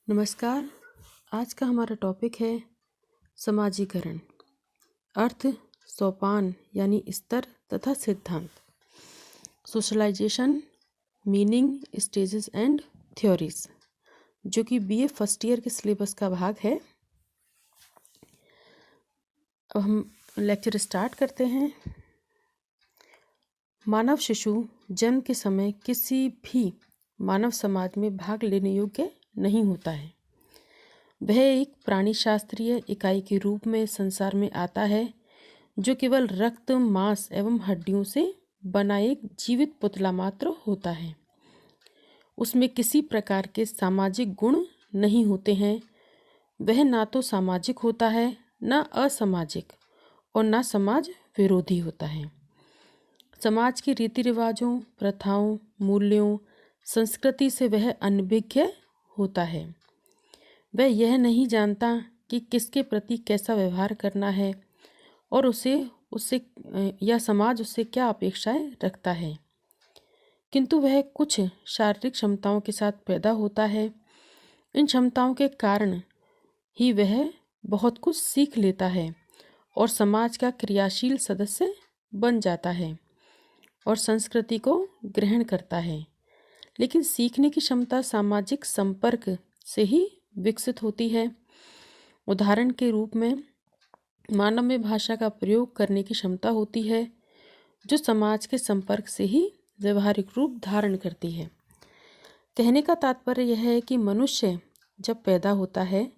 नमस्कार। आज का हमारा टॉपिक है समाजीकरण। अर्थ, सोपान यानी स्तर तथा सिद्धांत। Socialisation, meaning, stages and theories, जो कि बीए फर्स्ट ईयर के सिलेबस का भाग है। अब हम लेक्चर स्टार्ट करते हैं। मानव शिशु जन्म के समय किसी भी मानव समाज में भाग लेने योग्य नहीं होता है। वह एक प्राणी शास्त्रीय इकाई के रूप में संसार में आता है, जो केवल रक्त, मांस एवं हड्डियों से बना एक जीवित पुतला मात्र होता है। उसमें किसी प्रकार के सामाजिक गुण नहीं होते हैं। वह ना तो सामाजिक होता है, न असामाजिक, और न समाज विरोधी होता है। समाज के रीति रिवाजों, प्रथाओं, मूल्यों, संस्कृति से वह अनभिज्ञ होता है। वह यह नहीं जानता कि किसके प्रति कैसा व्यवहार करना है और उससे या समाज उससे क्या अपेक्षाएं रखता है। किंतु वह कुछ शारीरिक क्षमताओं के साथ पैदा होता है। इन क्षमताओं के कारण ही वह बहुत कुछ सीख लेता है और समाज का क्रियाशील सदस्य बन जाता है और संस्कृति को ग्रहण करता है। लेकिन सीखने की क्षमता सामाजिक संपर्क से ही विकसित होती है। उदाहरण के रूप में मानव में भाषा का प्रयोग करने की क्षमता होती है, जो समाज के संपर्क से ही व्यवहारिक रूप धारण करती है। कहने का तात्पर्य यह है कि मनुष्य जब पैदा होता है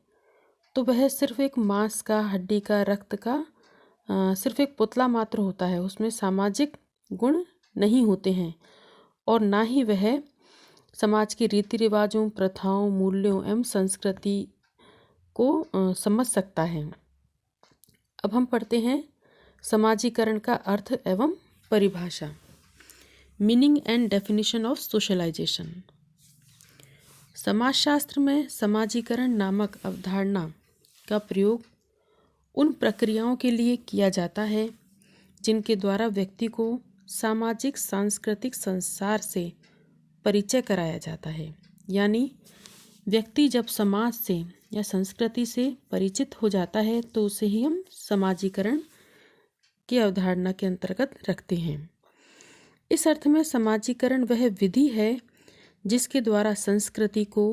तो वह सिर्फ एक मांस का, हड्डी का, रक्त का सिर्फ एक पुतला मात्र होता है। उसमें सामाजिक गुण नहीं होते हैं और ना ही वह समाज के रीति रिवाजों, प्रथाओं, मूल्यों एवं संस्कृति को समझ सकता है। अब हम पढ़ते हैं समाजीकरण का अर्थ एवं परिभाषा। Meaning and definition of socialisation. समाजशास्त्र में समाजीकरण नामक अवधारणा का प्रयोग उन प्रक्रियाओं के लिए किया जाता है जिनके द्वारा व्यक्ति को सामाजिक सांस्कृतिक संसार से परिचय कराया जाता है। यानी व्यक्ति जब समाज से या संस्कृति से परिचित हो जाता है तो उसे ही हम समाजीकरण की अवधारणा के अंतर्गत रखते हैं। इस अर्थ में समाजीकरण वह विधि है जिसके द्वारा संस्कृति को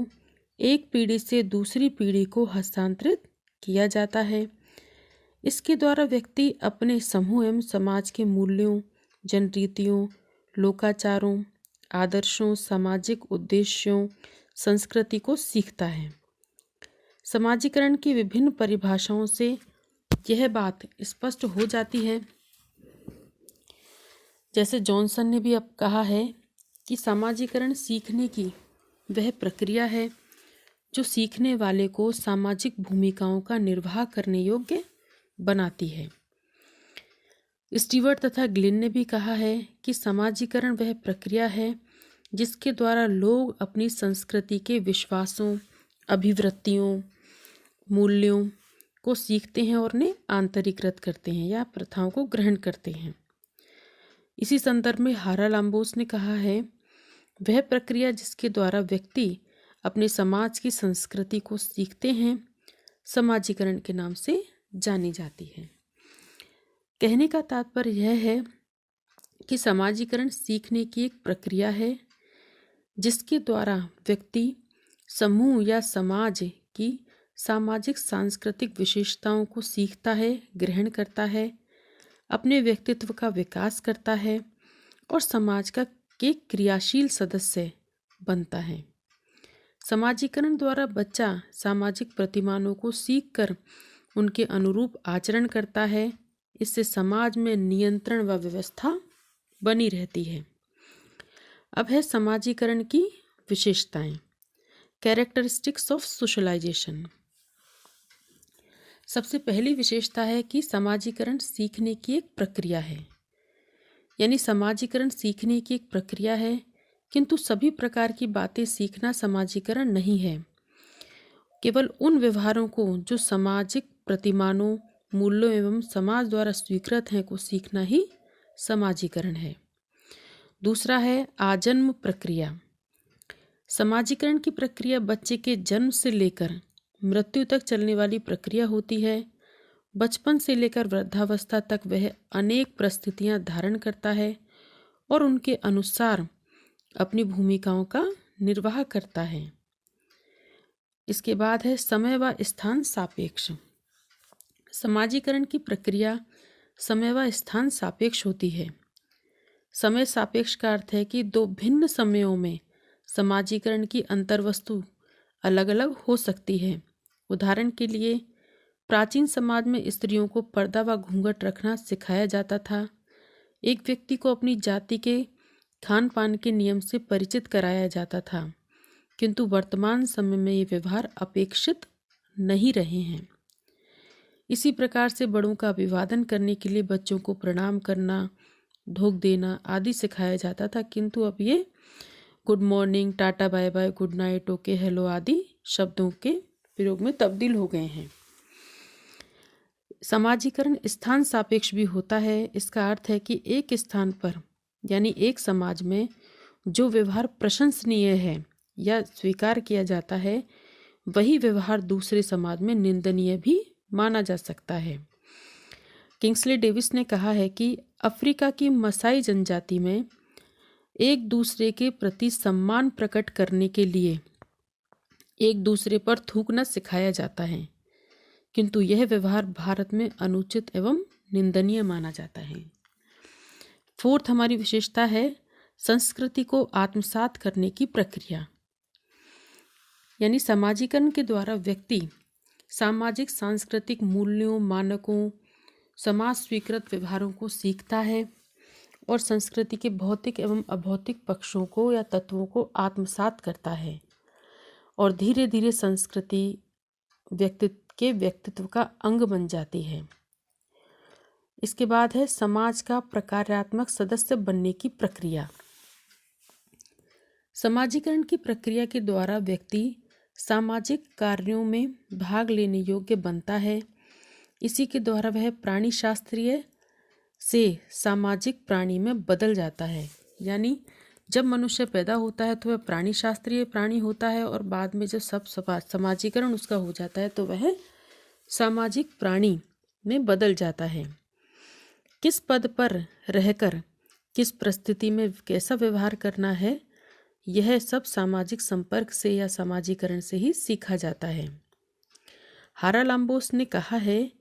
एक पीढ़ी से दूसरी पीढ़ी को हस्तांतरित किया जाता है। इसके द्वारा व्यक्ति अपने समूह एवं समाज के मूल्यों, जनरीतियों, लोकाचारों, आदर्शों, सामाजिक उद्देश्यों, संस्कृति को सीखता है। समाजीकरण की विभिन्न परिभाषाओं से यह बात स्पष्ट हो जाती है। जैसे जॉनसन ने भी अब कहा है कि समाजीकरण सीखने की वह प्रक्रिया है जो सीखने वाले को सामाजिक भूमिकाओं का निर्वाह करने योग्य बनाती है। स्टीवर्ट तथा ग्लिन ने भी कहा है कि समाजीकरण वह प्रक्रिया है जिसके द्वारा लोग अपनी संस्कृति के विश्वासों, अभिवृत्तियों, मूल्यों को सीखते हैं और उन्हें आंतरिकृत करते हैं या प्रथाओं को ग्रहण करते हैं। इसी संदर्भ में हारालाम्बोस ने कहा है, वह प्रक्रिया जिसके द्वारा व्यक्ति अपने समाज की संस्कृति को सीखते हैं समाजीकरण के नाम से जानी जाती है। कहने का तात्पर्य यह है कि समाजीकरण सीखने की एक प्रक्रिया है जिसके द्वारा व्यक्ति समूह या समाज की सामाजिक सांस्कृतिक विशेषताओं को सीखता है, ग्रहण करता है, अपने व्यक्तित्व का विकास करता है और समाज का एक क्रियाशील सदस्य बनता है। समाजीकरण द्वारा बच्चा सामाजिक प्रतिमानों को सीखकर उनके अनुरूप आचरण करता है। इससे समाज में नियंत्रण व व्यवस्था बनी रहती है। अब है समाजीकरण की विशेषताएं, कैरेक्टरिस्टिक्स ऑफ सोशलाइजेशन। सबसे पहली विशेषता है कि समाजीकरण सीखने की एक प्रक्रिया है। यानी समाजीकरण सीखने की एक प्रक्रिया है, किंतु सभी प्रकार की बातें सीखना समाजीकरण नहीं है। केवल उन व्यवहारों को जो सामाजिक प्रतिमानों, मूल्यों एवं समाज द्वारा स्वीकृत हैं को सीखना ही समाजीकरण है। दूसरा है आजन्म प्रक्रिया। समाजीकरण की प्रक्रिया बच्चे के जन्म से लेकर मृत्यु तक चलने वाली प्रक्रिया होती है। बचपन से लेकर वृद्धावस्था तक वह अनेक परिस्थितियां धारण करता है और उनके अनुसार अपनी भूमिकाओं का निर्वाह करता है। इसके बाद है समय व स्थान सापेक्ष। समाजीकरण की प्रक्रिया समय व स्थान सापेक्ष होती है। समय सापेक्ष का अर्थ है कि दो भिन्न समयों में समाजीकरण की अंतर्वस्तु अलग अलग हो सकती है। उदाहरण के लिए, प्राचीन समाज में स्त्रियों को पर्दा व घूंघट रखना सिखाया जाता था। एक व्यक्ति को अपनी जाति के खान पान के नियम से परिचित कराया जाता था, किंतु वर्तमान समय में ये व्यवहार अपेक्षित नहीं रहे हैं। इसी प्रकार से बड़ों का अभिवादन करने के लिए बच्चों को प्रणाम करना, ढोक देना आदि सिखाया जाता था, किंतु अब ये good morning, tata bye bye, good night, okay, hello आदि शब्दों के प्रयोग में तब्दील हो गए हैं। समाजीकरण स्थान सापेक्ष भी होता है। इसका अर्थ है कि एक स्थान पर यानी एक समाज में जो व्यवहार प्रशंसनीय है या स्वीकार किया जाता है, वही व्यवहार दूसरे समाज में निंदनीय भी माना जा सकता है। किंग्सले डेविस ने कहा है कि अफ्रीका की मसाई जनजाति में एक दूसरे के प्रति सम्मान प्रकट करने के लिए एक दूसरे पर थूकना सिखाया जाता है, किंतु यह व्यवहार भारत में अनुचित एवं निंदनीय माना जाता है। फोर्थ हमारी विशेषता है संस्कृति को आत्मसात करने की प्रक्रिया। यानी समाजीकरण के द्वारा व्यक्ति सामाजिक सांस्कृतिक मूल्यों, मानकों, समाज स्वीकृत व्यवहारों को सीखता है और संस्कृति के भौतिक एवं अभौतिक पक्षों को या तत्वों को आत्मसात करता है और धीरे धीरे संस्कृति व्यक्तित्व का अंग बन जाती है। इसके बाद है समाज का प्रकार्यात्मक सदस्य बनने की प्रक्रिया। समाजीकरण की प्रक्रिया के द्वारा व्यक्ति सामाजिक कार्यों में भाग लेने योग्य बनता है। इसी के द्वारा वह प्राणी शास्त्रीय से सामाजिक प्राणी में बदल जाता है। यानी जब मनुष्य पैदा होता है तो वह प्राणी शास्त्रीय प्राणी होता है और बाद में जब सब समाजीकरण उसका हो जाता है तो वह सामाजिक प्राणी में बदल जाता है। किस पद पर रहकर किस परिस्थिति में कैसा व्यवहार करना है, यह सब सामाजिक संपर्क से या समाजीकरण से ही सीखा जाता है। हारालाम्बोस ने कहा है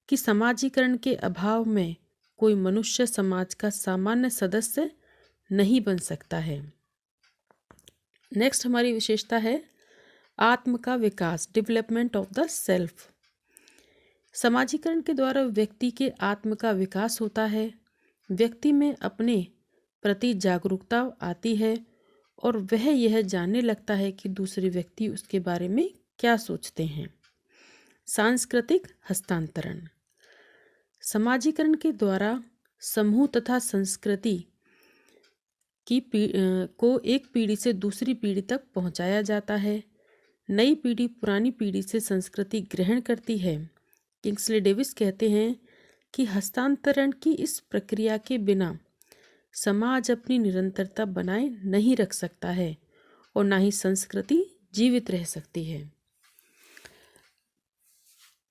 कि समाजीकरण के अभाव में कोई मनुष्य समाज का सामान्य सदस्य नहीं बन सकता है। नेक्स्ट हमारी विशेषता है आत्म का विकास, डेवलपमेंट ऑफ द सेल्फ। समाजीकरण के द्वारा व्यक्ति के आत्म का विकास होता है। व्यक्ति में अपने प्रति जागरूकता आती है और वह यह जानने लगता है कि दूसरे व्यक्ति उसके बारे में क्या सोचते हैं। सांस्कृतिक हस्तांतरण। समाजीकरण के द्वारा समूह तथा संस्कृति को एक पीढ़ी से दूसरी पीढ़ी तक पहुंचाया जाता है। नई पीढ़ी पुरानी पीढ़ी से संस्कृति ग्रहण करती है। किंग्सले डेविस कहते हैं कि हस्तांतरण की इस प्रक्रिया के बिना समाज अपनी निरंतरता बनाए नहीं रख सकता है और ना ही संस्कृति जीवित रह सकती है।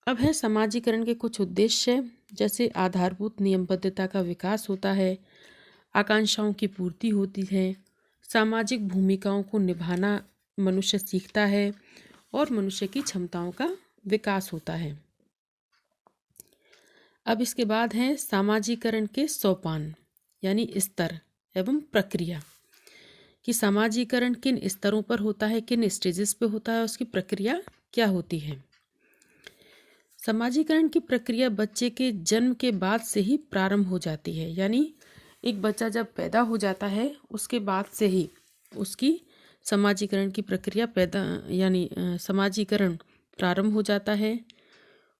अब है समाजीकरण के कुछ उद्देश्य, जैसे आधारभूत नियमबद्धता का विकास होता है, आकांक्षाओं की पूर्ति होती है, सामाजिक भूमिकाओं को निभाना मनुष्य सीखता है और मनुष्य की क्षमताओं का विकास होता है। अब इसके बाद है समाजीकरण के सोपान यानी स्तर एवं प्रक्रिया, कि समाजीकरण किन स्तरों पर होता है, किन स्टेजेस पे होता है, उसकी प्रक्रिया क्या होती है। समाजीकरण की प्रक्रिया बच्चे के जन्म के बाद से ही प्रारंभ हो जाती है। यानी एक बच्चा जब पैदा हो जाता है उसके बाद से ही उसकी समाजीकरण की प्रक्रिया समाजीकरण प्रारंभ हो जाता है।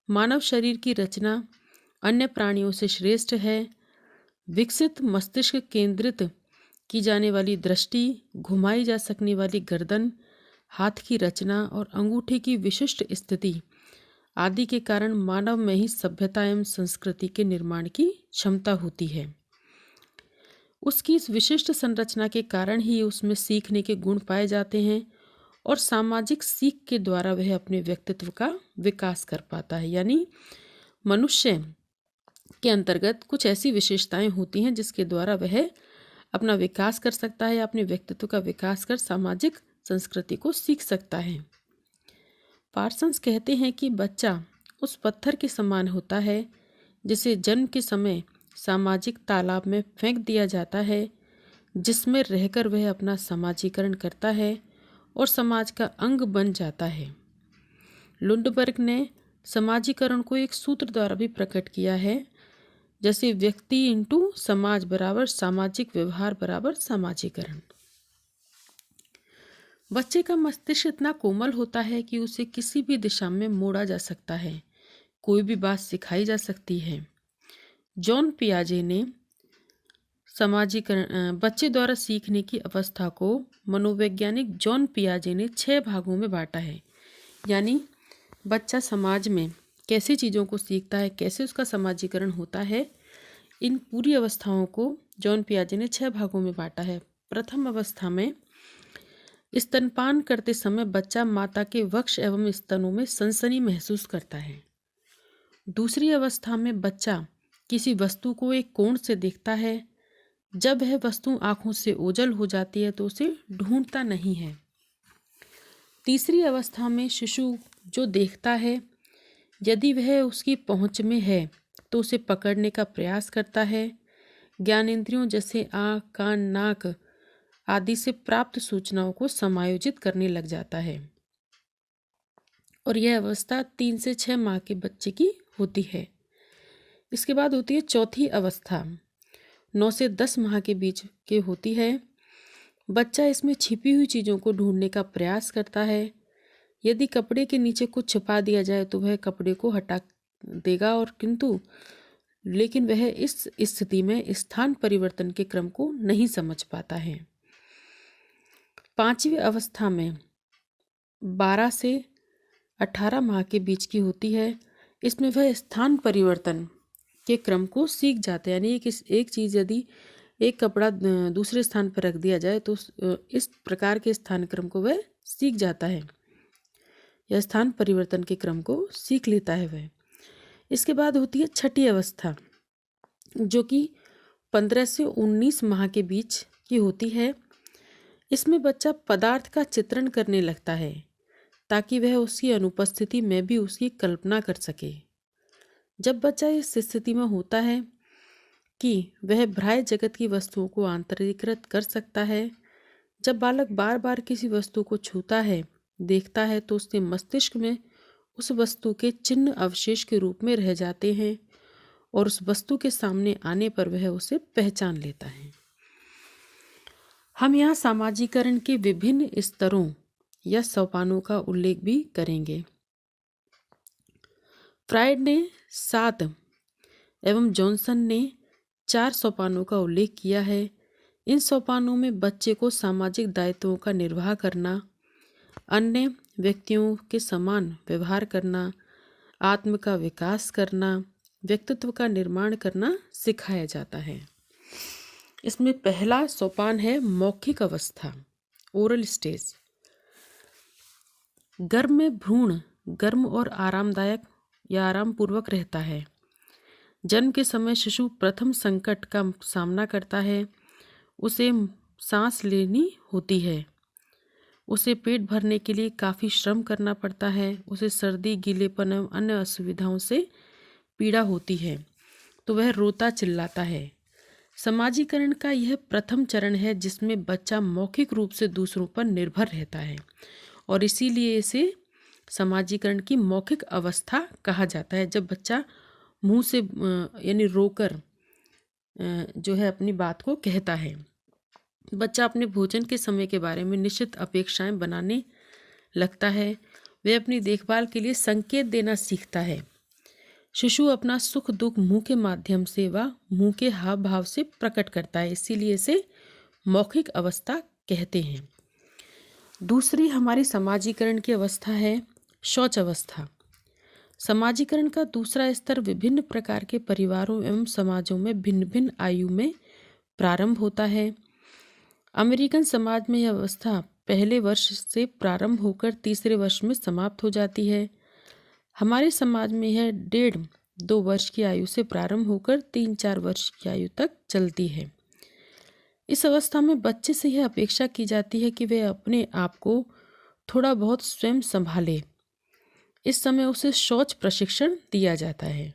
मानव शरीर की रचना अन्य प्राणियों से श्रेष्ठ है। विकसित मस्तिष्क केंद्रित की जाने वाली दृष्टि, घुमाई जा सकने वाली गर्दन, हाथ की रचना और अंगूठे की विशिष्ट स्थिति आदि के कारण मानव में ही सभ्यता एवं संस्कृति के निर्माण की क्षमता होती है। उसकी इस विशिष्ट संरचना के कारण ही उसमें सीखने के गुण पाए जाते हैं और सामाजिक सीख के द्वारा वह अपने व्यक्तित्व का विकास कर पाता है। यानी मनुष्य के अंतर्गत कुछ ऐसी विशेषताएं होती हैं जिसके द्वारा वह अपना विकास कर सकता है, अपने व्यक्तित्व का विकास कर सामाजिक संस्कृति को सीख सकता है। पार्सन्स कहते हैं कि बच्चा उस पत्थर के समान होता है जिसे जन्म के समय सामाजिक तालाब में फेंक दिया जाता है, जिसमें रहकर वह अपना समाजीकरण करता है और समाज का अंग बन जाता है। लुंडबर्ग ने समाजीकरण को एक सूत्र द्वारा भी प्रकट किया है, जैसे व्यक्ति इंटू समाज बराबर सामाजिक व्यवहार बराबर समाजीकरण। बच्चे का मस्तिष्क इतना कोमल होता है कि उसे किसी भी दिशा में मोड़ा जा सकता है, कोई भी बात सिखाई जा सकती है। जॉन पियाजे ने समाजीकरण बच्चे द्वारा सीखने की अवस्था को मनोवैज्ञानिक जॉन पियाजे ने 6 भागों में बांटा है। यानी बच्चा समाज में कैसे चीज़ों को सीखता है, कैसे उसका समाजीकरण होता है, इन पूरी अवस्थाओं को जॉन पियाजे ने 6 भागों में बांटा है। प्रथम अवस्था में स्तनपान करते समय बच्चा माता के वक्ष एवं स्तनों में सनसनी महसूस करता है। दूसरी अवस्था में बच्चा किसी वस्तु को एक कोण से देखता है। जब वह वस्तु आंखों से ओझल हो जाती है तो उसे ढूंढता नहीं है। तीसरी अवस्था में शिशु जो देखता है, यदि वह उसकी पहुंच में है तो उसे पकड़ने का प्रयास करता है। ज्ञानेंद्रियों जैसे आँख, कान, नाक आदि से प्राप्त सूचनाओं को समायोजित करने लग जाता है और यह अवस्था 3 से 6 माह के बच्चे की होती है। इसके बाद होती है चौथी अवस्था, 9 से 10 माह के बीच की होती है। बच्चा इसमें छिपी हुई चीज़ों को ढूंढने का प्रयास करता है। यदि कपड़े के नीचे कुछ छिपा दिया जाए तो वह कपड़े को हटा देगा और लेकिन वह इस स्थिति में स्थान परिवर्तन के क्रम को नहीं समझ पाता है। 5वीं अवस्था में 12 से 18 माह के बीच की होती है। इसमें वह स्थान परिवर्तन के क्रम को सीख जाते हैं। यानी एक चीज़ यदि एक कपड़ा दूसरे स्थान पर रख दिया जाए तो इस प्रकार के स्थान क्रम को वह सीख जाता है या स्थान परिवर्तन के क्रम को सीख लेता है वह। इसके बाद होती है छठी अवस्था, जो कि 15 से 19 माह के बीच की होती है। इसमें बच्चा पदार्थ का चित्रण करने लगता है ताकि वह उसकी अनुपस्थिति में भी उसकी कल्पना कर सके। जब बच्चा इस स्थिति में होता है कि वह बाह्य जगत की वस्तुओं को आंतरिकृत कर सकता है, जब बालक बार बार किसी वस्तु को छूता है, देखता है, तो उसके मस्तिष्क में उस वस्तु के चिन्ह अवशेष के रूप में रह जाते हैं और उस वस्तु के सामने आने पर वह उसे पहचान लेता है। हम यहाँ सामाजीकरण के विभिन्न स्तरों या सोपानों का उल्लेख भी करेंगे। फ्रायड ने 7 एवं जॉनसन ने 4 सोपानों का उल्लेख किया है। इन सोपानों में बच्चे को सामाजिक दायित्वों का निर्वाह करना, अन्य व्यक्तियों के समान व्यवहार करना, आत्म का विकास करना, व्यक्तित्व का निर्माण करना सिखाया जाता है। इसमें पहला सोपान है मौखिक अवस्था, ओरल स्टेज। गर्भ में भ्रूण गर्म और आरामदायक या आरामपूर्वक रहता है। जन्म के समय शिशु प्रथम संकट का सामना करता है। उसे सांस लेनी होती है, उसे पेट भरने के लिए काफ़ी श्रम करना पड़ता है, उसे सर्दी, गीलेपन एवं अन्य असुविधाओं से पीड़ा होती है तो वह रोता चिल्लाता है। समाजीकरण का यह प्रथम चरण है जिसमें बच्चा मौखिक रूप से दूसरों पर निर्भर रहता है और इसीलिए इसे समाजीकरण की मौखिक अवस्था कहा जाता है। जब बच्चा मुंह से यानी रोकर जो है अपनी बात को कहता है। बच्चा अपने भोजन के समय के बारे में निश्चित अपेक्षाएं बनाने लगता है। वह अपनी देखभाल के लिए संकेत देना सीखता है। शिशु अपना सुख दुख मुंह के माध्यम से व मुंह के हाव भाव से प्रकट करता है, इसीलिए इसे मौखिक अवस्था कहते हैं। दूसरी हमारी समाजीकरण की अवस्था है शौच अवस्था। समाजीकरण का दूसरा स्तर विभिन्न प्रकार के परिवारों एवं समाजों में भिन्न भिन्न आयु में प्रारंभ होता है। अमेरिकन समाज में यह अवस्था पहले वर्ष से प्रारंभ होकर तीसरे वर्ष में समाप्त हो जाती है। हमारे समाज में यह 1.5-2 वर्ष की आयु से प्रारंभ होकर 3-4 वर्ष की आयु तक चलती है। इस अवस्था में बच्चे से यह अपेक्षा की जाती है कि वह अपने आप को थोड़ा बहुत स्वयं संभाले। इस समय उसे शौच प्रशिक्षण दिया जाता है।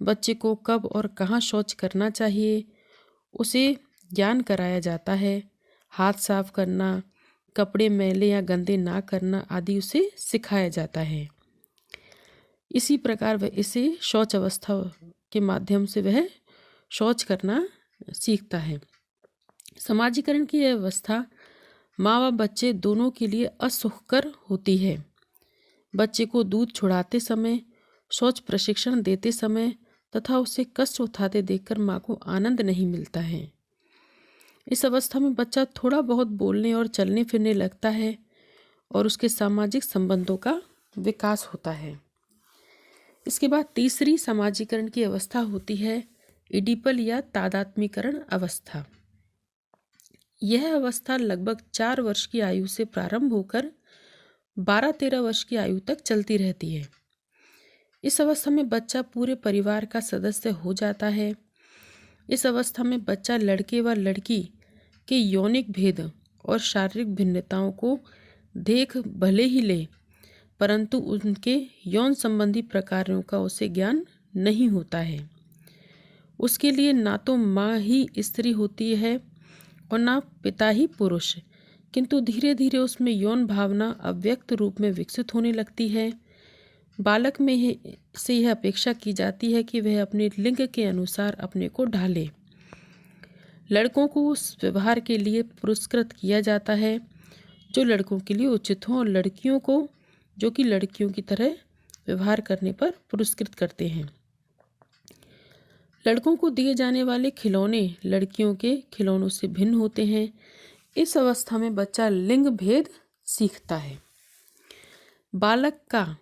बच्चे को कब और कहाँ शौच करना चाहिए उसे ज्ञान कराया जाता है। हाथ साफ करना, कपड़े मैले या गंदे ना करना आदि उसे सिखाया जाता है। इसी प्रकार वह इसे शौच अवस्था के माध्यम से वह शौच करना सीखता है। समाजीकरण की यह अवस्था माँ व बच्चे दोनों के लिए असुखकर होती है। बच्चे को दूध छुड़ाते समय, शौच प्रशिक्षण देते समय तथा उसे कष्ट उठाते देखकर माँ को आनंद नहीं मिलता है। इस अवस्था में बच्चा थोड़ा बहुत बोलने और चलने फिरने लगता है और उसके सामाजिक संबंधों का विकास होता है। इसके बाद तीसरी समाजीकरण की अवस्था होती है इडिपल या तादात्म्यकरण अवस्था। यह अवस्था लगभग 4 वर्ष की आयु से प्रारंभ होकर 12-13 वर्ष की आयु तक चलती रहती है। इस अवस्था में बच्चा पूरे परिवार का सदस्य हो जाता है। इस अवस्था में बच्चा लड़के व लड़की के यौनिक भेद और शारीरिक भिन्नताओं को देख भले ही ले, परंतु उनके यौन संबंधी प्रकारों का उसे ज्ञान नहीं होता है। उसके लिए ना तो माँ ही स्त्री होती है और ना पिता ही पुरुष, किंतु धीरे धीरे उसमें यौन भावना अव्यक्त रूप में विकसित होने लगती है। बालक में से यह अपेक्षा की जाती है कि वह अपने लिंग के अनुसार अपने को ढाले। लड़कों को उस व्यवहार के लिए पुरस्कृत किया जाता है जो लड़कों के लिए उचित हो और लड़कियों को जो कि लड़कियों की तरह व्यवहार करने पर पुरस्कृत करते हैं। लड़कों को दिए जाने वाले खिलौने लड़कियों के खिलौनों से भिन्न होते हैं। इस अवस्था में बच्चा लिंग भेद सीखता है। बालक का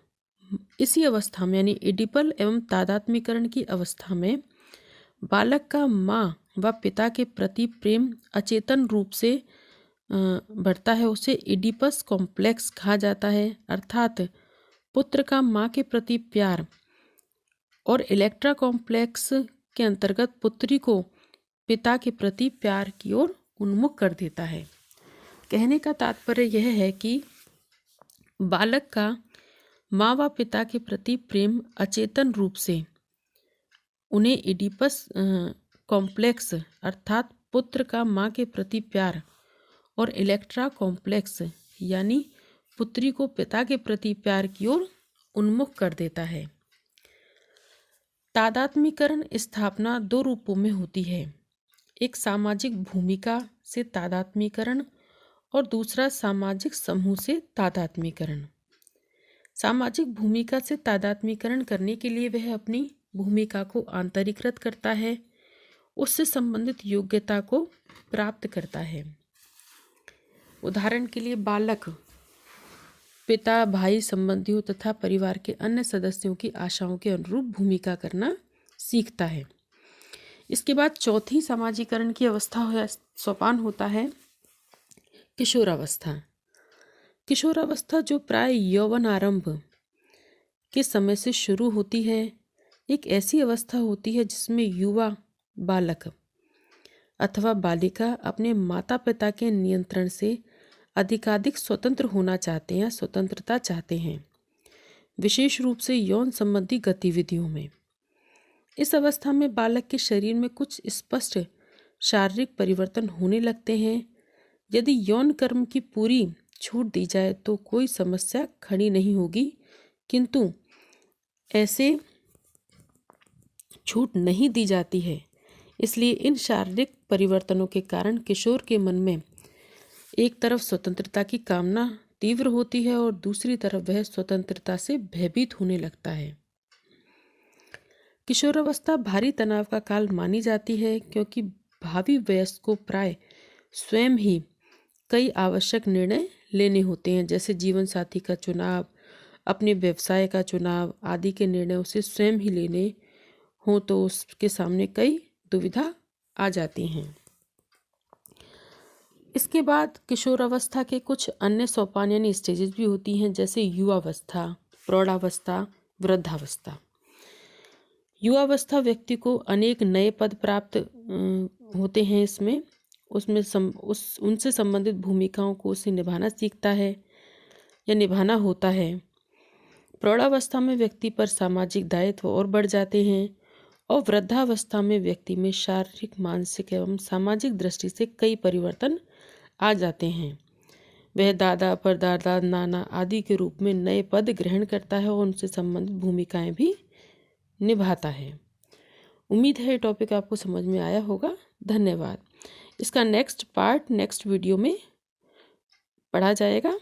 इसी अवस्था में यानी इडिपल एवं तादात्म्यकरण की अवस्था में बालक का माँ व पिता के प्रति प्रेम अचेतन रूप से बढ़ता है। उसे इडिपस कॉम्प्लेक्स कहा जाता है, अर्थात पुत्र का माँ के प्रति प्यार, और इलेक्ट्रा कॉम्प्लेक्स के अंतर्गत पुत्री को पिता के प्रति प्यार की ओर उन्मुख कर देता है। कहने का तात्पर्य यह है कि बालक का माँ व पिता के प्रति प्रेम अचेतन रूप से उन्हें इडिपस कॉम्प्लेक्स अर्थात पुत्र का माँ के प्रति प्यार और इलेक्ट्रा कॉम्प्लेक्स यानी पुत्री को पिता के प्रति प्यार की ओर उन्मुख कर देता है। तादात्म्यकरण स्थापना 2 रूपों में होती है, एक सामाजिक भूमिका से तादात्म्यकरण और दूसरा सामाजिक समूह से तादात्म्यकरण। सामाजिक भूमिका से तादात्म्यकरण करने के लिए वह अपनी भूमिका को आंतरिकृत करता है, उससे संबंधित योग्यता को प्राप्त करता है। उदाहरण के लिए बालक पिता, भाई, संबंधियों तथा परिवार के अन्य सदस्यों की आशाओं के अनुरूप भूमिका करना सीखता है। इसके बाद चौथी समाजीकरण की अवस्था या सोपान होता है किशोरावस्था। किशोरावस्था जो प्राय यौवन आरंभ के समय से शुरू होती है, एक ऐसी अवस्था होती है जिसमें युवा बालक अथवा बालिका अपने माता पिता के नियंत्रण से अधिकाधिक स्वतंत्र होना चाहते हैं, स्वतंत्रता चाहते हैं, विशेष रूप से यौन संबंधी गतिविधियों में। इस अवस्था में बालक के शरीर में कुछ स्पष्ट शारीरिक परिवर्तन होने लगते हैं। यदि यौन कर्म की पूरी छूट दी जाए तो कोई समस्या खड़ी नहीं होगी, किंतु ऐसे छूट नहीं दी जाती है। इसलिए इन शारीरिक परिवर्तनों के कारण किशोर के मन में एक तरफ स्वतंत्रता की कामना तीव्र होती है और दूसरी तरफ वह स्वतंत्रता से भयभीत होने लगता है। किशोरावस्था भारी तनाव का काल मानी जाती है, क्योंकि भावी वयस्क को प्राय स्वयं ही कई आवश्यक निर्णय लेने होते हैं, जैसे जीवन साथी का चुनाव, अपने व्यवसाय का चुनाव आदि के निर्णय उसे स्वयं ही लेने हों तो उसके सामने कई दुविधा आ जाती हैं। इसके बाद किशोरावस्था के कुछ अन्य सोपान यानी स्टेजेस भी होती हैं, जैसे युवावस्था, प्रौढ़ावस्था, वृद्धावस्था। युवावस्था व्यक्ति को अनेक नए पद प्राप्त होते हैं। उसमें उनसे संबंधित भूमिकाओं को उसे निभाना सीखता है या निभाना होता है। प्रौढ़ावस्था में व्यक्ति पर सामाजिक दायित्व और बढ़ जाते हैं और वृद्धावस्था में व्यक्ति में शारीरिक, मानसिक एवं सामाजिक दृष्टि से कई परिवर्तन आ जाते हैं। वह दादा, परदादा, नाना आदि के रूप में नए पद ग्रहण करता है और उनसे संबंधित भूमिकाएं भी निभाता है। उम्मीद है ये टॉपिक आपको समझ में आया होगा। धन्यवाद। इसका नेक्स्ट पार्ट नेक्स्ट वीडियो में पढ़ा जाएगा।